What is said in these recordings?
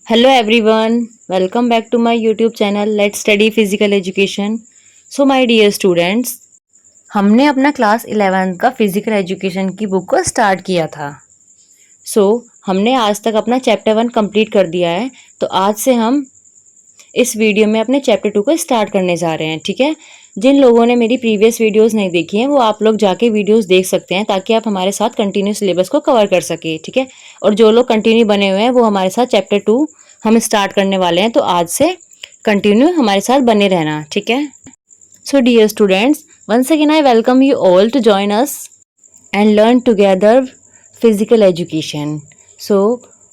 Hello everyone, welcome back to my YouTube channel Let's Study Physical Education. So my dear students, हमने अपना class 11th का physical education की book को start किया था। हमने आज तक अपना चैप्टर 1 कंप्लीट कर दिया है। तो आज से हम इस वीडियो में अपने चैप्टर 2 को स्टार्ट करने जा रहे हैं। ठीक है, जिन लोगों ने मेरी प्रीवियस वीडियोस नहीं देखी हैं वो आप लोग जाके वीडियोस देख सकते हैं ताकि आप हमारे साथ कंटिन्यू सिलेबस को कवर कर सके। ठीक है, और जो लोग कंटिन्यू बने हुए हैं वो हमारे साथ चैप्टर 2 हम स्टार्ट करने वाले हैं, तो आज से कंटिन्यू हमारे साथ बने रहना। ठीक है, so dear students, once again I welcome you all to join us and learn together physical education. So,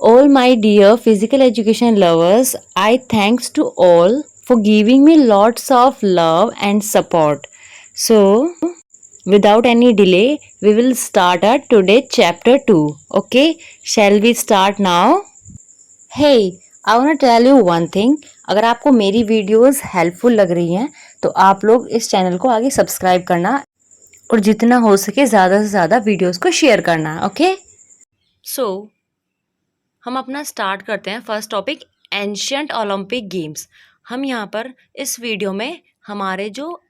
all my dear physical education lovers, I thanks to all for giving me lots of love and support. So, without any delay, we will start our today chapter 2. Okay, shall we start now? Hey, I want to tell you one thing. अगर आपको मेरी videos helpful लग रही हैं तो आप लोग इस चैनल को आगे सब्सक्राइब करना और जितना हो सके ज़्यादा से ज़्यादा वीडियोस को शेयर करना। ओके, सो हम अपना स्टार्ट करते हैं। First topic, ancient Olympic games. हम यहाँ पर इस वीडियो में हमारे जो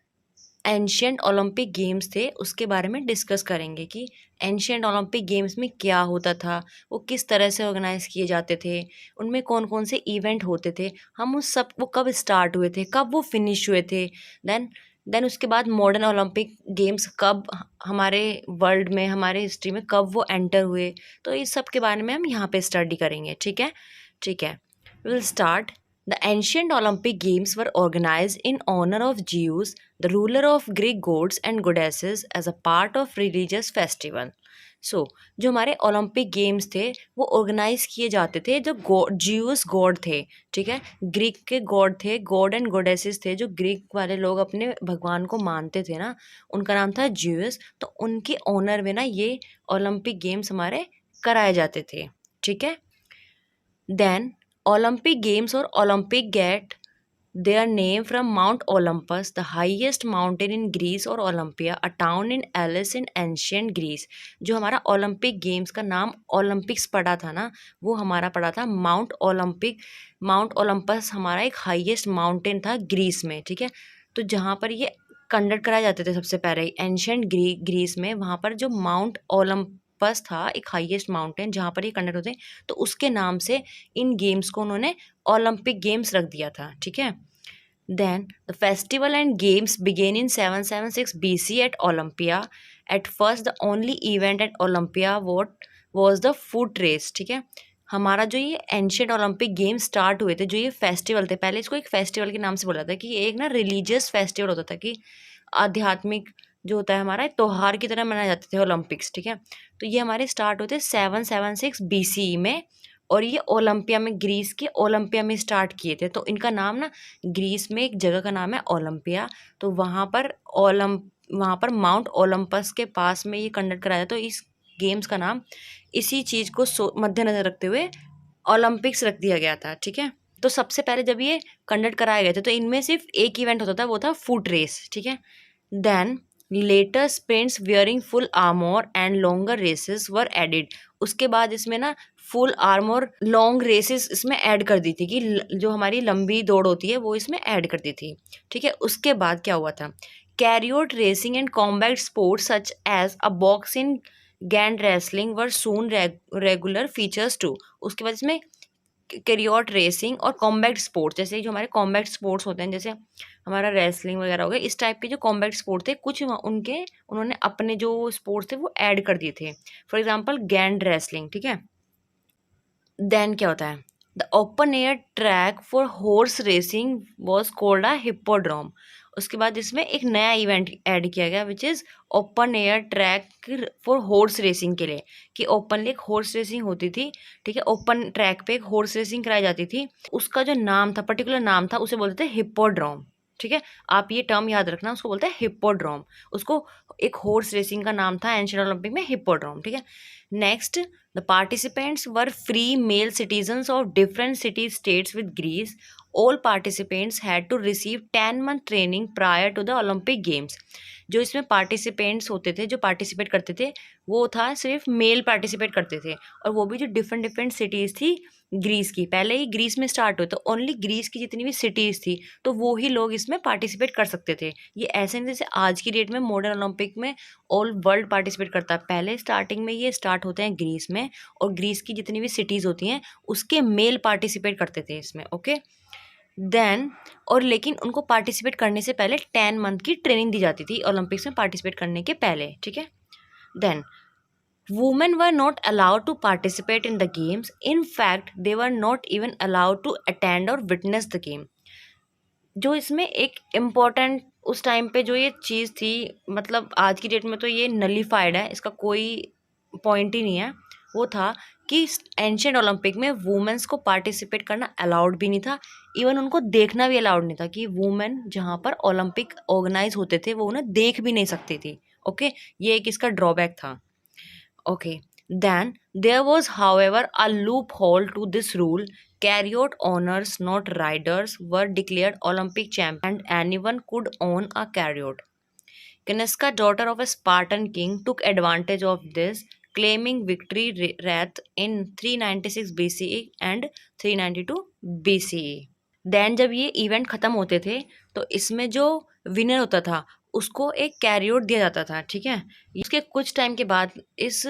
एंशियंट ओलंपिक गेम्स थे उसके बारे में डिस्कस करेंगे कि एंशियंट ओलंपिक गेम्स में क्या होता था, वो किस तरह से ऑर्गेनाइज किए जाते थे, उनमें कौन कौन से इवेंट होते थे, हम उस सब वो कब स्टार्ट हुए थे, कब वो फिनिश हुए थे, देन उसके बाद मॉडर्न ओलंपिक गेम्स कब हमारे वर्ल्ड में, हमारे हिस्ट्री में कब वो एंटर हुए। तो इस सब के बारे में हम यहाँ पे स्टडी करेंगे। ठीक है, ठीक है, will start. The ancient Olympic Games were organized in honor of Zeus, the ruler of Greek gods and goddesses, as a part of religious festival. जो हमारे ओलंपिक गेम्स थे वो ऑर्गेनाइज किए जाते थे जो ज्यूस गॉड थे। ठीक है, ग्रीक के गॉड थे, गॉड एंड गॉडेसेस थे, जो ग्रीक वाले लोग अपने भगवान को मानते थे ना, उनका नाम था ज्यूस। तो उनके ऑनर में ना ये ओलंपिक गेम्स हमारे कराए जाते थे। ठीक है, then Olympic Games or Olympic get their name from Mount Olympus, the highest mountain in Greece, और Olympia, a town in Hellas in ancient Greece। जो हमारा ओलंपिक गेम्स का नाम ओलंपिक्स पड़ा था ना, वो हमारा पड़ा था माउंट ओलंपिक। माउंट ओलंपस हमारा एक हाईएस्ट माउंटेन था ग्रीस में। ठीक है, तो जहाँ पर ये कंडक्ट कराए जाते थे सबसे पहले एंशियंट ग्रीस में, वहाँ पर जो माउंट ओलंपस था, एक हाईएस्ट माउंटेन जहाँ पर ये कंडक्ट होते, तो उसके नाम से इन गेम्स को उन्होंने ओलंपिक गेम्स रख दिया था। ठीक है, then the festival and games began in 776 BC at Olympia. At first, the only event at Olympia was the foot race. ठीक है, हमारा जो ये एंशियंट ओलंपिक गेम स्टार्ट हुए थे, जो ये फेस्टिवल थे, पहले इसको एक फेस्टिवल के नाम से बोला था कि ये एक ना रिलीजियस फेस्टिवल होता था, कि आध्यात्मिक जो होता है हमारा त्योहार की तरह मनाए जाते थे ओलंपिक्स। ठीक है, तो ये हमारे स्टार्ट होते 776 BC में, और ये ओलंपिया में, ग्रीस के ओलंपिया में स्टार्ट किए थे। तो इनका नाम ना, ग्रीस में एक जगह का नाम है ओलंपिया, तो वहाँ पर माउंट ओलंपस के पास में ये कंडक्ट कराया। तो इस गेम्स का नाम इसी चीज़ को मद्देनजर रखते हुए ओलंपिक्स रख दिया गया था। ठीक है, तो सबसे पहले जब ये कंडक्ट कराए गए थे तो इनमें सिर्फ एक इवेंट होता था, वो था फुट रेस। ठीक है, then later sprints wearing full armour and longer races were added. उसके बाद इसमें ना फुल आर्मोर लॉन्ग रेसेस इसमें ऐड कर दी थी, कि जो हमारी लंबी दौड़ होती है वो इसमें ऐड कर दी थी। ठीक है, उसके बाद क्या हुआ था, chariot racing and combat sports such as a boxing and wrestling were soon regular features too. उसके बाद इसमें कैरियोट रेसिंग और कॉम्बैट स्पोर्ट्स, जैसे जो हमारे कॉम्बैट स्पोर्ट्स होते हैं, जैसे हमारा रेसलिंग वगैरह हो गया, इस टाइप के जो कॉम्बैट स्पोर्ट थे, कुछ उन्होंने अपने जो स्पोर्ट्स थे वो ऐड कर दिए थे। For example and wrestling. ठीक है, देन क्या होता है, the open air track for horse racing was called a hippodrome. उसके बाद इसमें एक नया इवेंट ऐड किया गया which is open air track for horse racing के लिए, कि ओपनली एक हॉर्स रेसिंग होती थी। ठीक है, ओपन ट्रैक पे एक हॉर्स रेसिंग कराई जाती थी, उसका जो नाम था, पर्टिकुलर नाम था, उसे बोलते थे हिप्पोड्रोम। ठीक है, आप ये टर्म याद रखना, उसको बोलते हैं हिप्पोड्रोम। उसको एक हॉर्स रेसिंग का नाम था एंशिएंट ओलंपिक में, हिप्पोड्रोम। ठीक है, next, the participants were free male citizens of different city states with Greece. All participants had to receive 10-month training prior to the Olympic Games. जो इसमें पार्टिसिपेंट्स होते थे, जो पार्टिसिपेट करते थे, वो था सिर्फ मेल पार्टिसिपेट करते थे, और वो भी जो डिफरेंट सिटीज़ थी ग्रीस की, पहले ही ग्रीस में स्टार्ट हुए, तो ओनली ग्रीस की जितनी भी सिटीज़ थी तो वो ही लोग इसमें पार्टिसिपेट कर सकते थे। ये ऐसे नहीं जैसे आज की डेट में मॉडर्न ओलंपिक में ऑल वर्ल्ड पार्टिसिपेट करता है। पहले स्टार्टिंग में ये स्टार्ट होते हैं ग्रीस में, और ग्रीस की जितनी भी सिटीज़ होती हैं उसके मेल पार्टिसिपेट करते थे इसमें। ओके, देन और लेकिन उनको पार्टिसिपेट करने से पहले 10 मंथ की ट्रेनिंग दी जाती थी ओलंपिक्स में पार्टिसिपेट करने के पहले, ठीक है। Then women were not allowed to participate in the games. In fact, they were not even allowed to attend or witness the game. जो इसमें एक इम्पॉर्टेंट उस टाइम पे जो ये चीज़ थी, मतलब आज की डेट में तो ये नलीफाइड है, इसका कोई पॉइंट ही नहीं है, वो था कि एंशियंट ओलंपिक में वुमेन्स को पार्टिसिपेट करना अलाउड भी नहीं था, इवन उनको देखना भी अलाउड नहीं था कि वुमेन जहाँ पर ओलंपिक ऑर्गेनाइज होते थे वो उन्हें देख भी नहीं सकती थी। ओके, ये एक इसका ड्रॉबैक था। Okay. Then there was, however, a loophole to this rule. Chariot owners, not riders, were declared Olympic champions, and anyone could own a chariot. Kaniska, daughter of a Spartan king, took advantage of this, claiming victory wreath in 396 BCE and 392 BCE. Then जब ये event ख़त्म होते थे तो इसमें जो winner होता था उसको एक कैरियोट दिया जाता था, ठीक है। इसके कुछ टाइम के बाद इस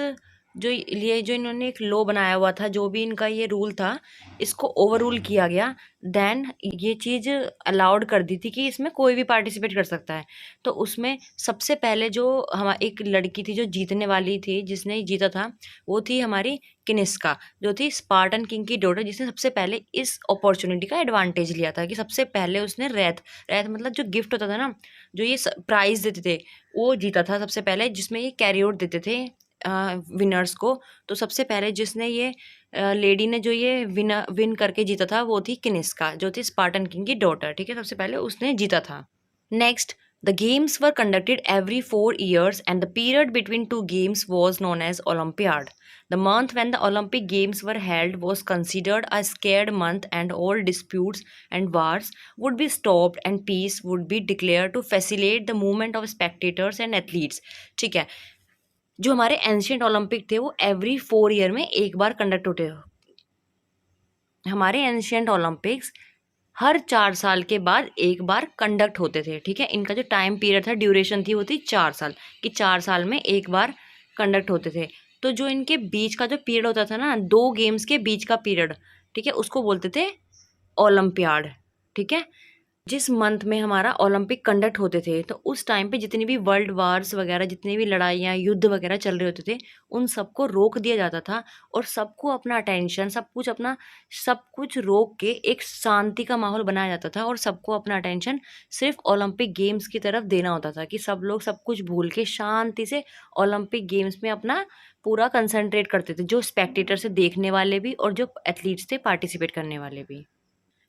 जो इन्होंने एक लॉ बनाया हुआ था, जो भी इनका ये रूल था, इसको ओवर रूल किया गया। देन ये चीज़ अलाउड कर दी थी कि इसमें कोई भी पार्टिसिपेट कर सकता है। तो उसमें सबसे पहले जो हमारी एक लड़की थी जो जीतने वाली थी, जिसने जीता था, वो थी हमारी किनिस्का, जो थी स्पार्टन किंग की डॉटर, जिसने सबसे पहले इस अपॉर्चुनिटी का एडवांटेज लिया था कि सबसे पहले उसने रैथ रैथ मतलब जो गिफ्ट होता था ना, जो ये प्राइज़ देते थे, वो जीता था सबसे पहले, जिसमें ये कैरियोट देते थे विनर्स को। तो सबसे पहले जिसने ये लेडी ने जो ये विन करके जीता था वो थी किनिस्का, जो थी स्पार्टन किंग की डॉटर, ठीक है, सबसे पहले उसने जीता था। Next, the games were conducted every 4 years, and the period between two games was known as Olympiad. The month when the Olympic Games were held was considered a scared month, and all disputes and wars would be stopped and peace would be declared to facilitate the movement of spectators and athletes. ठीक है, जो हमारे ancient Olympic थे वो every 4 year में एक बार conduct होते हैं। हमारे एंशियंट ओलंपिक्स हर 4 साल के बाद एक बार कंडक्ट होते थे, ठीक है। इनका जो टाइम पीरियड था, ड्यूरेशन थी, वो थी 4 साल, कि 4 साल में एक बार कंडक्ट होते थे। तो जो इनके बीच का जो पीरियड होता था ना, 2 गेम्स के बीच का पीरियड, ठीक है, उसको बोलते थे ओलंपियाड, ठीक है। जिस मंथ में हमारा ओलंपिक कंडक्ट होते थे तो उस टाइम पे जितनी भी वर्ल्ड वार्स वगैरह, जितनी भी लड़ाइयाँ युद्ध वगैरह चल रहे होते थे, उन सबको रोक दिया जाता था, और सबको अपना अटेंशन, सब कुछ रोक के एक शांति का माहौल बनाया जाता था, और सबको अपना अटेंशन सिर्फ ओलंपिक गेम्स की तरफ देना होता था, कि सब लोग सब कुछ भूल के शांति से ओलंपिक गेम्स में अपना पूरा कंसंट्रेट करते थे, जो स्पेक्टेटर से देखने वाले भी और जो एथलीट्स थे पार्टिसिपेट करने वाले भी।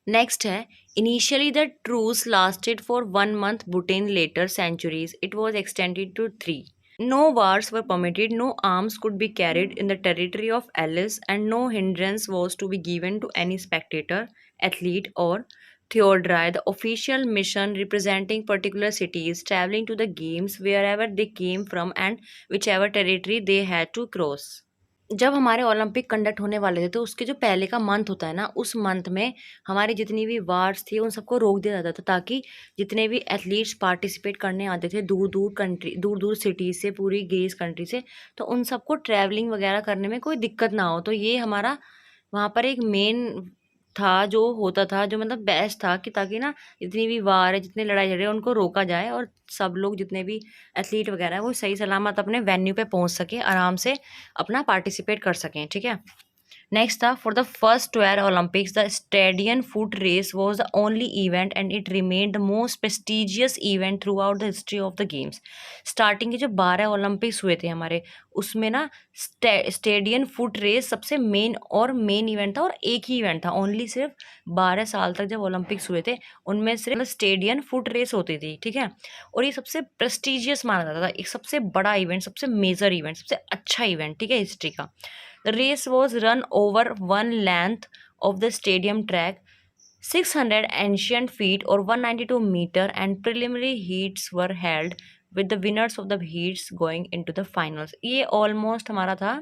नेक्स्ट है, initially the truce lasted for 1 month, but in later centuries it was extended to 3. No wars were permitted, no arms could be carried in the territory of Alice, and no hindrance was to be given to any spectator, athlete, or theodrai, the official mission representing particular cities traveling to the games wherever they came from and whichever territory they had to cross. जब हमारे Olympic conduct होने वाले थे तो उसके जो पहले का मंथ होता है ना, उस मंथ में हमारी जितनी भी वार्स थी उन सबको रोक दिया जाता था, ताकि जितने भी एथलीट्स पार्टिसिपेट करने आते थे दूर दूर सिटीज़ से, पूरी ग्रीस कंट्री से, तो उन सबको ट्रैवलिंग वगैरह करने में कोई दिक्कत ना हो। तो ये हमारा वहाँ पर एक मेन था जो होता था, जो मतलब बेस्ट था, कि ताकि ना जितनी भी वार है, जितने लड़ाई झगड़े हैं, उनको रोका जाए, और सब लोग जितने भी एथलीट वगैरह है वो सही सलामत अपने वेन्यू पे पहुंच सके, आराम से अपना पार्टिसिपेट कर सकें, ठीक है। नेक्स्ट था, for the first 12 Olympics the stadion foot race was the only event, and it remain the most prestigious event throughout the history of the games. Starting के जो 12 ओलंपिक्स हुए थे हमारे, उसमें ना स्टेडियन फुट रेस सबसे main event था, और एक ही इवेंट था ओनली, सिर्फ 12 साल तक जब ओलंपिक्स हुए थे उनमें सिर्फ स्टेडियन फुट रेस होती थी, ठीक है। और ये सबसे प्रेस्टिजियस माना जाता था, एक सबसे बड़ा इवेंट, सबसे मेजर इवेंट, सबसे अच्छा इवेंट, ठीक है, हिस्ट्री का। The race was run over one length of the stadium track, 600 ancient feet or 192 meter, and preliminary heats were held with the winners of the heats going into the finals. ये almost हमारा था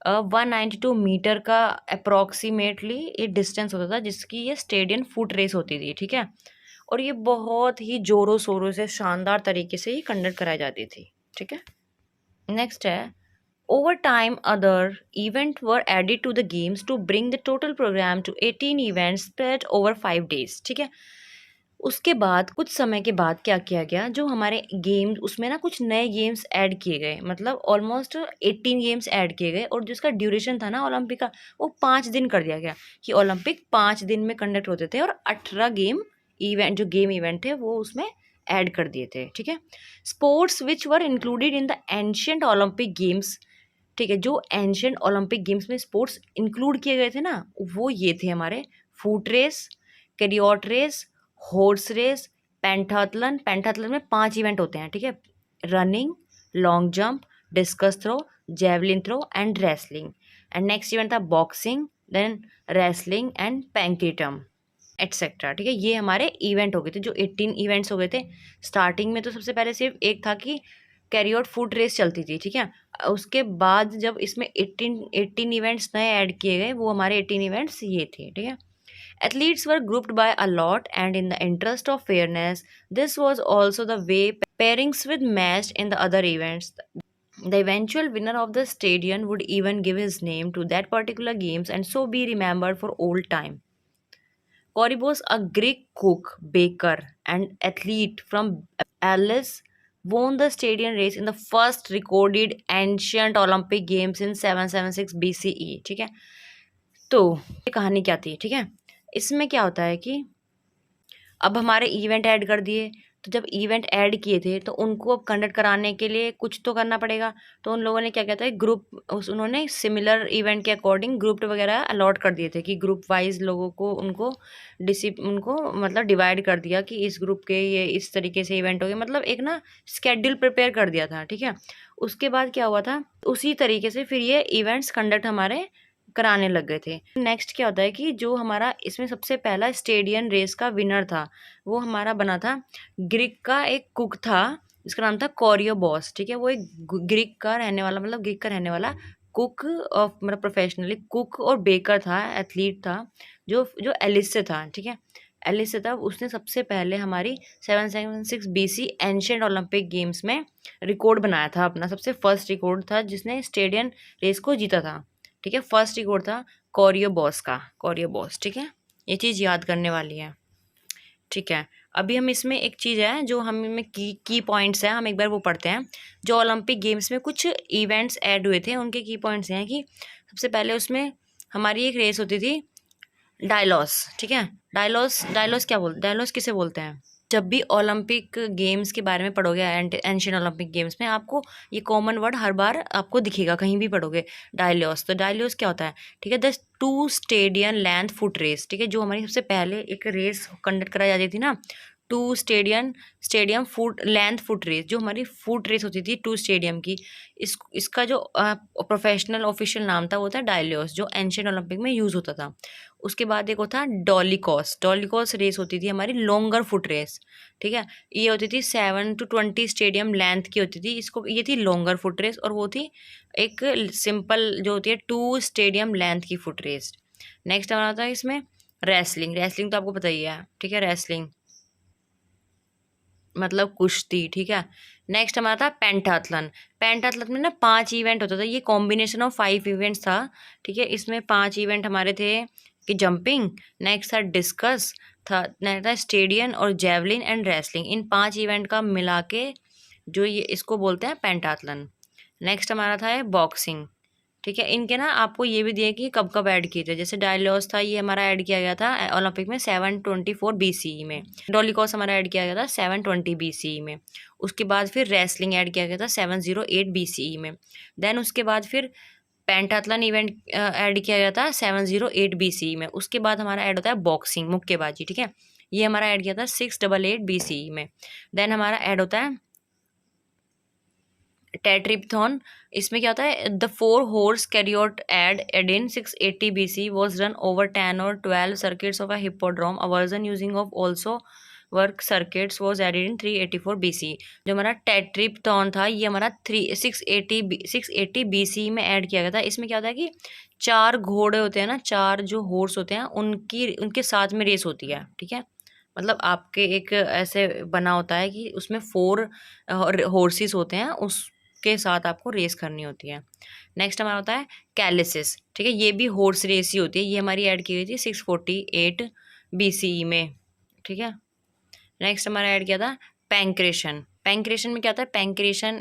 192 metre का approximately ये distance होता था, जिसकी ये stadium foot race होती थी, ठीक है। और ये बहुत ही जोरों शोरों से शानदार तरीके से ये कंडक्ट कराई जाती थी, ठीक है। नेक्स्ट है, over time other events were added to the games to bring the total programme to 18 events spread over 5 days, ठीक है। उसके बाद कुछ समय के बाद क्या किया गया, जो हमारे गेम्स उसमें ना कुछ नए गेम्स ऐड किए गए, मतलब ऑलमोस्ट 18 गेम्स ऐड किए गए, और जिसका ड्यूरेशन था ना ओलंपिक का, वो 5 दिन कर दिया गया कि ओलंपिक 5 दिन में कंडक्ट होते थे, और 18 गेम इवेंट जो गेम इवेंट थे वो उसमें ऐड कर दिए थे, ठीक है। Sports which were included in the ancient Olympic games, ठीक है, जो एंशियंट ओलंपिक गेम्स में स्पोर्ट्स इंक्लूड किए गए थे ना, वो ये थे हमारे foot race, chariot race, horse race, pentathlon. Pentathlon में 5 इवेंट होते हैं, ठीक है। Running, long jump, discus throw, javelin throw and wrestling. And next event था boxing, then wrestling and pankration et cetera, ठीक है। ये हमारे इवेंट हो गए थे, जो 18 इवेंट्स हो गए थे। स्टार्टिंग में तो सबसे पहले सिर्फ एक था कि कैरियोट फुट रेस चलती थी, ठीक है। उसके बाद जब इसमें 18 इवेंट्स नए ऐड किए गए, वो हमारे 18 इवेंट्स ये थे, ठीक है। Athletes were grouped by a lot, and in the interest of fairness, this was also the way pairings with matched in the other events. The eventual winner of the stadium would even give his name to that particular games and so be remembered for old time. Corybos, a Greek cook, baker, and athlete from Alice, won the stadium race in the first recorded ancient Olympic Games in 776 BCE, ठीक है। तो ये कहानी क्या थी, ठीक है। इसमें क्या होता है कि अब हमारे इवेंट ऐड कर दिए, तो जब इवेंट ऐड किए थे तो उनको अब कंडक्ट कराने के लिए कुछ तो करना पड़ेगा। तो उन लोगों ने क्या कहता है, उन्होंने सिमिलर इवेंट के अकॉर्डिंग ग्रुप वगैरह अलॉट कर दिए थे कि ग्रुप वाइज लोगों को उनको मतलब डिवाइड कर दिया कि इस ग्रुप के ये इस तरीके से इवेंट हो गए, मतलब एक ना स्केड्यूल प्रिपेयर कर दिया था, ठीक है। उसके बाद क्या हुआ था, उसी तरीके से फिर ये इवेंट्स कंडक्ट हमारे कराने लग गए थे। नेक्स्ट क्या होता है कि जो हमारा इसमें सबसे पहला स्टेडियम रेस का विनर था, वो हमारा बना था ग्रीक का एक कुक था, जिसका नाम था कोरियोबॉस, ठीक है। वो एक ग्रीक का रहने वाला, मतलब ग्रीक का रहने वाला कुक ऑफ, मतलब प्रोफेशनली कुक और बेकर था, एथलीट था, जो जो एलिस से था, ठीक है। एलिस से था, उसने सबसे पहले हमारी 776 BC एंशियंट ओलंपिक गेम्स में रिकॉर्ड बनाया था, अपना सबसे फर्स्ट रिकॉर्ड था, जिसने स्टेडियम रेस को जीता था, ठीक है। फर्स्ट रिकॉर्ड था कोरियोबॉस का, कोरियोबॉस, ठीक है। ये चीज़ याद करने वाली है, ठीक है। अभी हम इसमें एक चीज़ है जो हमें की पॉइंट्स हैं, हम एक बार वो पढ़ते हैं। जो ओलंपिक गेम्स में कुछ इवेंट्स ऐड हुए थे, उनके की पॉइंट्स हैं कि सबसे पहले उसमें हमारी एक रेस होती थी डायलॉस, ठीक है। डायलॉस किसे बोलते हैं? जब भी ओलंपिक गेम्स के बारे में पढ़ोगे, एंशियंट ओलंपिक गेम्स में, आपको ये कॉमन वर्ड हर बार आपको दिखेगा, कहीं भी पढ़ोगे डायलॉस। तो डायलॉस क्या होता है, ठीक है, the 2 stadium length foot race, ठीक है। जो हमारी सबसे पहले एक रेस कंडक्ट कराई जाती थी ना, 2 stadium foot length foot race, जो हमारी फुट रेस होती थी 2 स्टेडियम की, इसका जो प्रोफेशनल ऑफिशियल नाम था वो था डायलॉस, जो एंशियंट ओलंपिक में यूज़ होता था। उसके बाद एक होता डॉलिकॉस रेस होती थी हमारी लॉन्गर फुट रेस, ठीक है। ये होती थी 7 to 20 स्टेडियम लेंथ की होती थी, इसको ये थी लॉन्गर फुट रेस, और वो थी एक सिंपल जो होती है 2 स्टेडियम लेंथ की फुट रेस। नेक्स्ट हमारा था इसमें रेसलिंग तो आपको पता ही है, ठीक है। रेसलिंग मतलब कुश्ती, ठीक है। नेक्स्ट हमारा था पेंटाथलन में ना 5 इवेंट होता था, ये कॉम्बिनेशन ऑफ 5 इवेंट्स था, ठीक है। इसमें 5 इवेंट हमारे थे कि जंपिंग, नेक्स्ट था डिस्कस था, नेक्स्ट था स्टेडियम और javelin and wrestling. In 5 event का मिला के जो ये इसको बोलते हैं पेंटाथलन। नेक्स्ट हमारा था बॉक्सिंग, ठीक है। इनके ना आपको ये भी दिए कि कब कब ऐड किए थे, जैसे डायलॉस था, ये हमारा ऐड किया गया था ओलंपिक में 724 BCE में। डॉलिकॉस हमारा ऐड किया गया था 720 BCE में। उसके बाद फिर रेसलिंग ऐड किया गया था 708 BCE में। देन उसके बाद फिर पेंटाथलन इवेंट ऐड किया गया था 708 BCE में। उसके बाद हमारा ऐड होता है बॉक्सिंग, मुक्केबाजी, ठीक है। ये हमारा ऐड किया था 688 BCE में। देन हमारा ऐड होता है टेट्रिपथॉन। इसमें क्या होता है, the 4 horse chariot added in 680 BC was run over 10 or 12 circuits of a hippodrome, a version using of also work circuits was added in 384 BC। जो हमारा टेट्रिप्टॉन था ये हमारा 680 BC में ऐड किया गया था। इसमें क्या होता है कि 4 घोड़े होते हैं ना, 4 जो हॉर्स होते हैं उनके साथ में रेस होती है, ठीक है। मतलब आपके एक ऐसे बना होता है कि उसमें 4 हॉर्सेस होते हैं, उसके साथ आपको रेस करनी होती है। नेक्स्ट हमारा होता है कैलिसिस, ठीक है। ये भी हॉर्स रेस ही होती है, ये हमारी ऐड की गई थी 648 BCE में, ठीक है। नेक्स्ट हमारा ऐड किया था पैंक्रेशन। पैंक्रेशन में क्या होता है,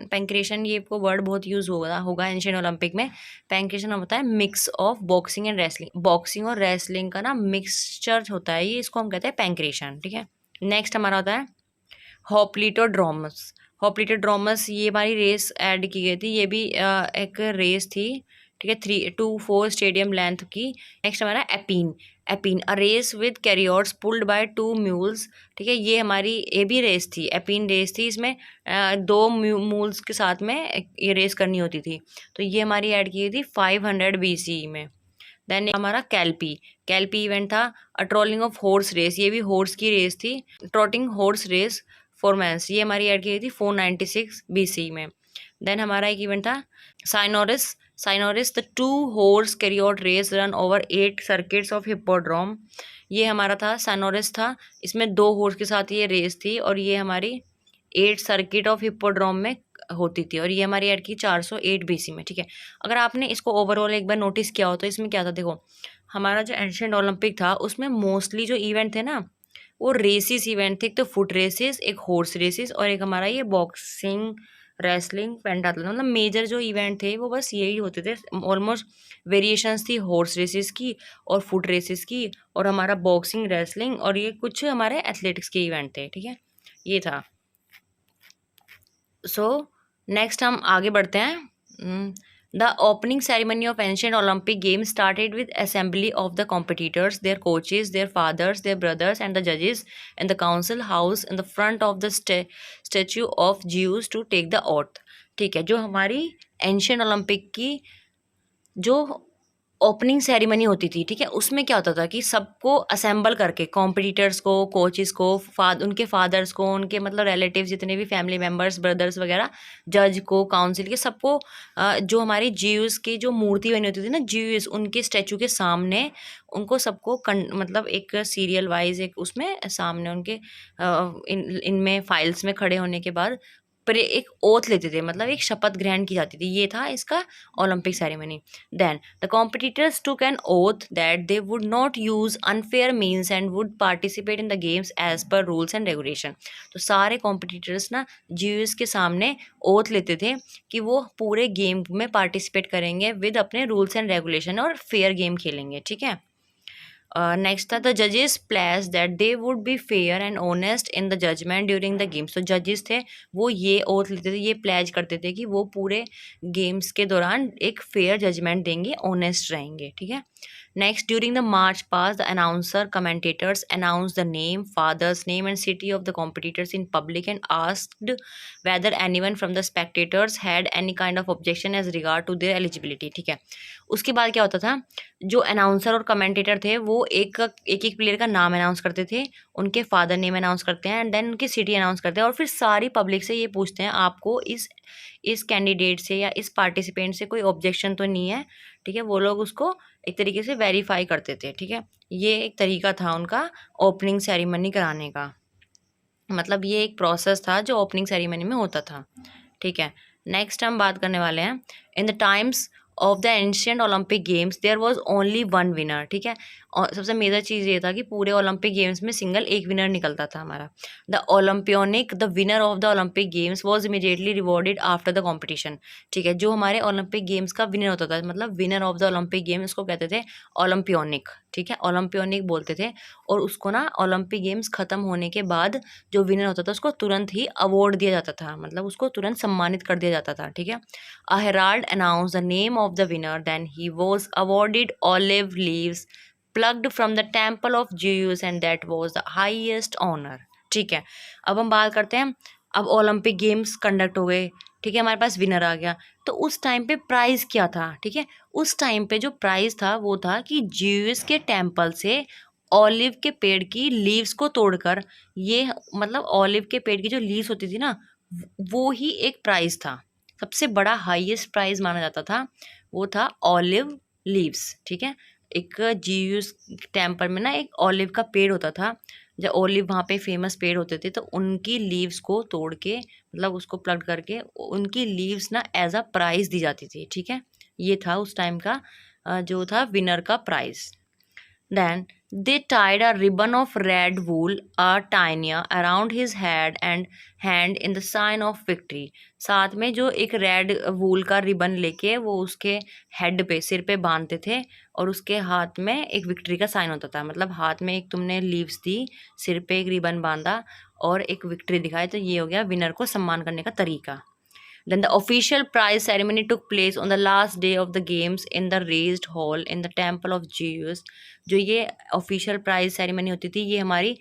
पैंक्रेशन ये आपको वर्ड बहुत यूज होगा एंशियंट ओलंपिक में। पैंक्रेशन होता है mix of boxing and wrestling, boxing और रेसलिंग का ना मिक्सचर होता है ये, इसको हम कहते हैं पैंक्रेशन, ठीक है। नेक्स्ट हमारा होता है होप्लीटोड्रोमस। होप्लीटोड्रोमस ये हमारी रेस ऐड की गई थी, ये भी एक रेस थी, ठीक है, 3 to 4 स्टेडियम लेंथ की। नेक्स्ट हमारा apene. Apene a race with carriers pulled by 2 mules, ठीक है। ये हमारी ये भी रेस थी, एपीन रेस थी, इसमें 2 म्यूल्स के साथ में ये रेस करनी होती थी। तो ये हमारी ऐड की गई थी 500 BCE में। देन हमारा कैल्पी। कैल्पी इवेंट था a trolling of horse race, ये भी हॉर्स की रेस थी, trotting horse race for men's, ये हमारी ऐड की गई थी 496 BC में। देन हमारा एक इवेंट था synoris. Synoris the 2 horse chariot race run over 8 circuits of hippodrome, ये हमारा था साइनोरिस था, इसमें 2 हॉर्स के साथ ये रेस थी और ये हमारी 8 सर्किट ऑफ हिप्पोड्रोम में होती थी और ये हमारी ऐड की 408 BC में, ठीक है। अगर आपने इसको ओवरऑल एक बार नोटिस किया हो तो इसमें क्या था, देखो हमारा जो एंशिएंट ओलंपिक था उसमें मोस्टली जो इवेंट थे ना वो रेसिस इवेंट थे। एक तो फुट रेसिस, एक हॉर्स रेसिस और एक हमारा ये बॉक्सिंग, रेसलिंग, पेंटाथलॉन, मतलब मेजर जो इवेंट थे वो बस यही होते थे। ऑलमोस्ट वेरिएशंस थी हॉर्स रेसिस की और फुट रेसिस की और हमारा बॉक्सिंग, रेसलिंग और ये कुछ हमारे एथलेटिक्स के इवेंट थे, ठीक है, ये था। सो नेक्स्ट हम आगे बढ़ते हैं। The opening ceremony of ancient Olympic games started with assembly of the competitors, their coaches, their fathers, their brothers and the जजेस in the council house in the front of the statue of Zeus to take the oath, ठीक है। जो हमारी ancient Olympic की जो opening ceremony होती थी, ठीक है, उसमें क्या होता था कि सबको असेंबल करके कॉम्पिटिटर्स को, कोचेस को, उनके फादर्स को, उनके मतलब रिलेटिव्स जितने भी फैमिली मेम्बर्स, ब्रदर्स वगैरह, जज को, काउंसिल के, सबको जो हमारी जीयूस की जो मूर्ति बनी होती थी ना, जीयूस उनके स्टैचू के सामने उनको सबको मतलब एक सीरियल वाइज एक उसमें सामने उनके इनमें फाइल्स में खड़े होने के बाद पर एक ओथ लेते थे, मतलब एक शपथ ग्रहण की जाती थी, ये था इसका Olympic ceremony. Then the competitors took an oath that they would not use unfair means and would participate in the games as per rules and regulation. तो सारे कॉम्पिटिटर्स ना जीयूएस के सामने ओथ लेते थे कि वो पूरे गेम में पार्टिसिपेट करेंगे विद अपने रूल्स एंड रेगुलेशन और फेयर गेम खेलेंगे, ठीक है। नेक्स्ट था द जजेस place that they would be fair and honest in the judgement during the games. तो जजेस थे वो ये ओथ लेते थे, ये प्लेज करते थे कि वो पूरे गेम्स के दौरान एक फेयर जजमेंट देंगे, ऑनेस्ट रहेंगे, ठीक है। Next during the march past the announcer commentators announce the name, father's name and city of the competitors in public and asked whether anyone from the spectators had any kind of objection as regard to their eligibility, ठीक है। उसके बाद क्या होता था, जो announcer और commentator थे वो एक एक प्लेयर का नाम अनाउंस करते थे, उनके फादर नेम अनाउंस करते हैं एंड देन उनकी सिटी अनाउंस करते हैं और फिर सारी पब्लिक से ये पूछते हैं आपको इस कैंडिडेट से या इस पार्टिसिपेंट से कोई ऑब्जेक्शन तो नहीं है, ठीक है। वो लोग उसको एक तरीके से वेरीफाई करते थे, ठीक है। ये एक तरीका था उनका ओपनिंग सेरेमनी कराने का, मतलब ये एक प्रोसेस था जो ओपनिंग सेरेमनी में होता था, ठीक है। नेक्स्ट हम बात करने वाले हैं in the times of the ancient Olympic games there was only one winner, ठीक है। और सबसे मेजर चीज़ ये था कि पूरे ओलंपिक गेम्स में सिंगल एक विनर निकलता था हमारा। The Olympionic the winner of the Olympic games was immediately rewarded after the competition, ठीक है। जो हमारे ओलंपिक गेम्स का विनर होता था, मतलब winner of the Olympic games, उसको कहते थे ओलंपियोनिक, ठीक है, ओलंपियोनिक बोलते थे। और उसको ना ओलंपिक गेम्स ख़त्म होने के बाद जो विनर होता था उसको तुरंत ही अवार्ड दिया जाता था, मतलब उसको तुरंत सम्मानित कर दिया जाता था, ठीक है। A herald announce the name of the winner, then he was awarded olive leaves plucked from the temple of Zeus and that was the highest honor, ठीक है। अब हम बात करते हैं, अब ओलंपिक गेम्स कंडक्ट हो गए, ठीक है, हमारे पास विनर आ गया, तो उस टाइम पे प्राइज़ क्या था, ठीक है। उस टाइम पे जो प्राइज़ था वो था कि ज्यूस के टेम्पल से ऑलिव के पेड़ की लीव्स को तोड़कर, ये मतलब ऑलिव के पेड़ की जो लीव्स होती थी ना, वो ही एक प्राइज था। सबसे बड़ा हाईएस्ट प्राइज माना जाता था, वो था ऑलिव लीव्स। ठीक है, एक जीयूस टेम्पल में ना एक ऑलिव का पेड़ होता था। जब ऑलिव वहाँ पे फेमस पेड़ होते थे तो उनकी लीव्स को तोड़ के, मतलब उसको प्लग करके उनकी लीव्स ना एज अ प्राइज दी जाती थी। ठीक है, ये था उस टाइम का जो था विनर का prize. Then they tied a ribbon of red wool, a tiny, around his head and hand in the sign of victory. साथ में जो एक रेड वूल का रिबन लेके वो उसके हेड पे, सिर पे बांधते थे, और उसके हाथ में एक विक्ट्री का साइन होता था। मतलब हाथ में एक तुमने लीव्स दी, सिर पे एक रिबन बांधा और एक विक्ट्री दिखाई, तो ये हो गया विनर को सम्मान करने का तरीका। Then the official prize ceremony took place on the last day of the games in the raised hall in the temple of Zeus. जो ये ऑफिशियल प्राइज सेरेमनी होती थी, ये हमारी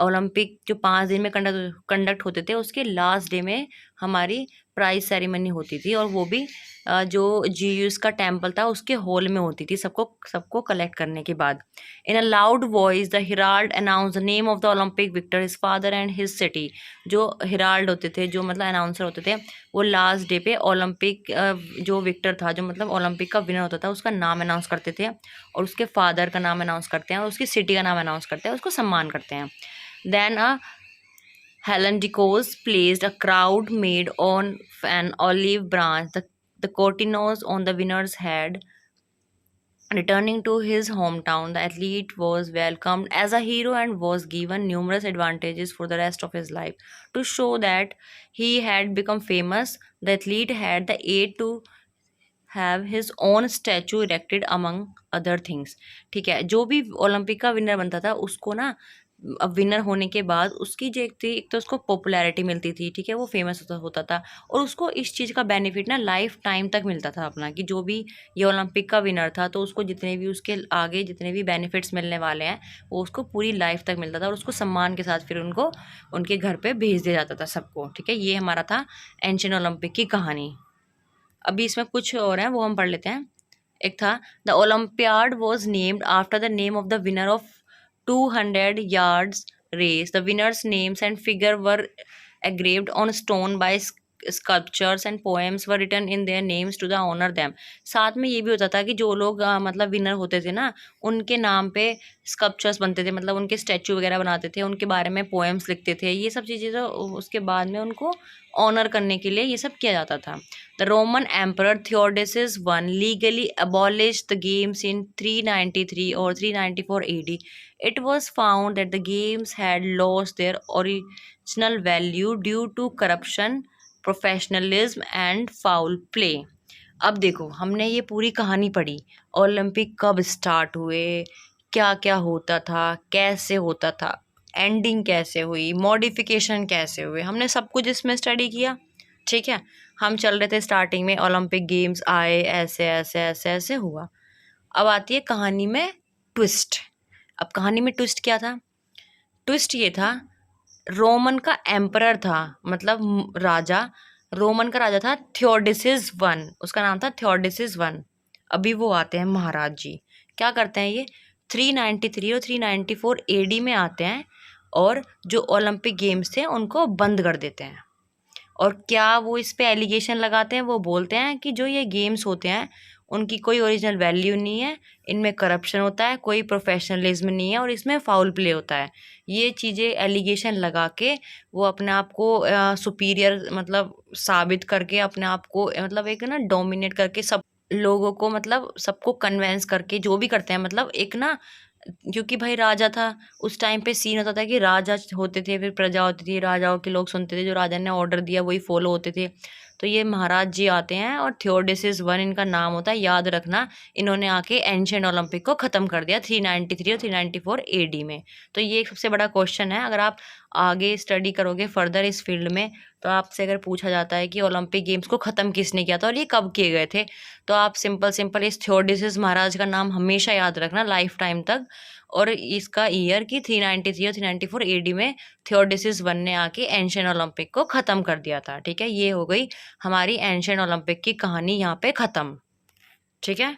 ओलंपिक जो 5 दिन में कंडक्ट होते थे उसके लास्ट डे में हमारी प्राइज सेरेमनी होती थी, और वो भी जो जीयूस का टेम्पल था उसके हॉल में होती थी, सबको सबको कलेक्ट करने के बाद। In a loud voice the herald announce the name of the Olympic victor, his father and his city. जो हिराल्ड होते थे, जो मतलब अनाउंसर होते थे, वो लास्ट डे पे ओलंपिक जो विक्टर था, जो मतलब ओलंपिक का विनर होता था, उसका नाम अनाउंस करते थे, और उसके फादर का नाम अनाउंस करते हैं, और उसकी सिटी का नाम अनाउंस करते हैं, उसको सम्मान करते हैं। Then Helen Decos placed a crowd made on an olive branch, the cotinos on the winner's head. Returning to his hometown, the athlete was welcomed as a hero and was given numerous advantages for the rest of his life. To show that he had become famous, the athlete had the aid to have his own statue erected among other things. ठीक है, जो भी Olympic का winner बनता था उसको ना, अब विनर होने के बाद उसकी जो एक थी, एक तो उसको पॉपुलैरिटी मिलती थी, ठीक है, वो फेमस होता था, और उसको इस चीज़ का बेनिफिट ना लाइफ टाइम तक मिलता था अपना, कि जो भी ये ओलंपिक का विनर था तो उसको जितने भी उसके आगे जितने भी बेनिफिट्स मिलने वाले हैं वो उसको पूरी लाइफ तक मिलता था, और उसको सम्मान के साथ फिर उनको उनके घर पे भेज दिया जाता था सबको। ठीक है, ये हमारा था एंशियंट ओलंपिक की कहानी। अभी इसमें कुछ और है, वो हम पढ़ लेते हैं। एक था the olympiad was named after the name of the winner of 200 yards race. The winners' names and figure were engraved on stone by sculptures and poems were written in their names to the honor them. साथ में ये भी होता था कि जो लोग मतलब विनर होते थे ना, उनके नाम पे स्कल्पचर्स बनते थे, मतलब उनके स्टैचू वगैरह बनाते थे, उनके बारे में पोएम्स लिखते थे, ये सब चीज़ें तो उसके बाद में उनको ऑनर करने के लिए ये सब किया जाता था। The Roman Emperor Theodosius I legally abolished the games in 393 or 394 AD. It was found that the games had lost their original value due to corruption, professionalism and foul play. अब देखो, हमने ये पूरी कहानी पढ़ी, ओलंपिक कब start हुए, क्या क्या होता था, कैसे होता था, एंडिंग कैसे हुई, मॉडिफिकेशन कैसे हुए, हमने सब कुछ इसमें स्टडी किया। ठीक है, हम चल रहे थे स्टार्टिंग में, ओलंपिक गेम्स आए, ऐसे ऐसे ऐसे ऐसे हुआ। अब आती है कहानी में ट्विस्ट। अब कहानी में ट्विस्ट क्या था? ट्विस्ट ये था, रोमन का एम्परर था, मतलब राजा, रोमन का राजा था थियोडिसिस वन, उसका नाम था थियोडिसिस वन। अभी वो आते हैं महाराज जी, क्या करते हैं ये 393 और 394 एडी में आते हैं, और जो ओलंपिक गेम्स थे उनको बंद कर देते हैं। और क्या वो इस पे एलिगेशन लगाते हैं, वो बोलते हैं कि जो ये गेम्स होते हैं उनकी कोई ओरिजिनल वैल्यू नहीं है, इनमें करप्शन होता है, कोई प्रोफेशनलिज्म नहीं है, और इसमें फाउल प्ले होता है। ये चीज़ें एलिगेशन लगा के वो अपने आप को सुपीरियर मतलब साबित करके, अपने आप को मतलब एक ना डोमिनेट करके सब लोगों को, मतलब सबको कन्वेंस करके जो भी करते हैं, मतलब एक ना, क्योंकि भाई राजा था उस टाइम पे, सीन होता था कि राजा होते थे, फिर प्रजा होती थी, राजाओं के लोग सुनते थे, जो राजा ने ऑर्डर दिया वही फॉलो होते थे। तो ये महाराज जी आते हैं, और थियोडिसिस वन इनका नाम होता है, याद रखना, इन्होंने आके एंशिएंट ओलंपिक को ख़त्म कर दिया 393 और 394 एडी में। तो ये एक सबसे बड़ा क्वेश्चन है, अगर आप आगे स्टडी करोगे फर्दर इस फील्ड में, तो आपसे अगर पूछा जाता है कि ओलंपिक गेम्स को ख़त्म किसने किया था और ये कब किए गए थे, तो आप सिंपल सिंपल इस थियोडिसिस महाराज का नाम हमेशा याद रखना लाइफ टाइम तक, और इसका ईयर की 393 और 394 एडी में थियोडिसिस वन ने आके एंशिएंट ओलंपिक को ख़त्म कर दिया था। ठीक है, ये हो गई हमारी एंशिएंट ओलंपिक की कहानी यहाँ पे ख़त्म। ठीक है,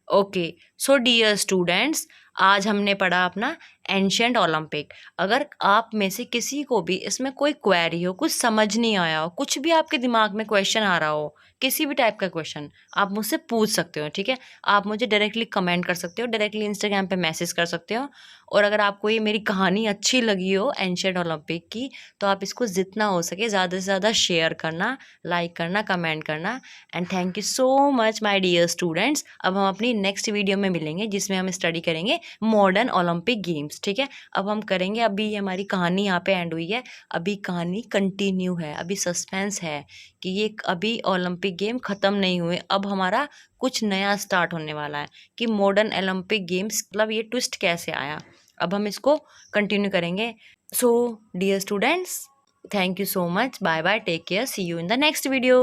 ओके, सो डियर स्टूडेंट्स, आज हमने पढ़ा अपना एंशिएंट ओलंपिक। अगर आप में से किसी को भी इसमें कोई क्वेरी हो, कुछ समझ नहीं आया हो, कुछ भी आपके दिमाग में क्वेश्चन आ रहा हो, किसी भी टाइप का क्वेश्चन, आप मुझसे पूछ सकते हो, ठीक है। आप मुझे डायरेक्टली कमेंट कर सकते हो, डायरेक्टली इंस्टाग्राम पे मैसेज कर सकते हो। और अगर आपको ये मेरी कहानी अच्छी लगी हो एंशिएंट ओलंपिक की, तो आप इसको जितना हो सके ज़्यादा से ज़्यादा शेयर करना, लाइक करना, कमेंट करना। And thank you so much my dear students. अब हम अपनी नेक्स्ट वीडियो में मिलेंगे जिसमें हम स्टडी करेंगे मॉडर्न ओलंपिक गेम्स, ठीक है। अब हम करेंगे, अभी हमारी कहानी यहाँ पे एंड हुई है, अभी कहानी कंटिन्यू है, अभी सस्पेंस है कि ये अभी ओलंपिक गेम ख़त्म नहीं हुए, अब हमारा कुछ नया स्टार्ट होने वाला है कि मॉडर्न ओलंपिक गेम्स मतलब ये ट्विस्ट कैसे आया। अब हम इसको कंटिन्यू करेंगे। So dear students, thank you so much, bye bye, take care, see you in the next video.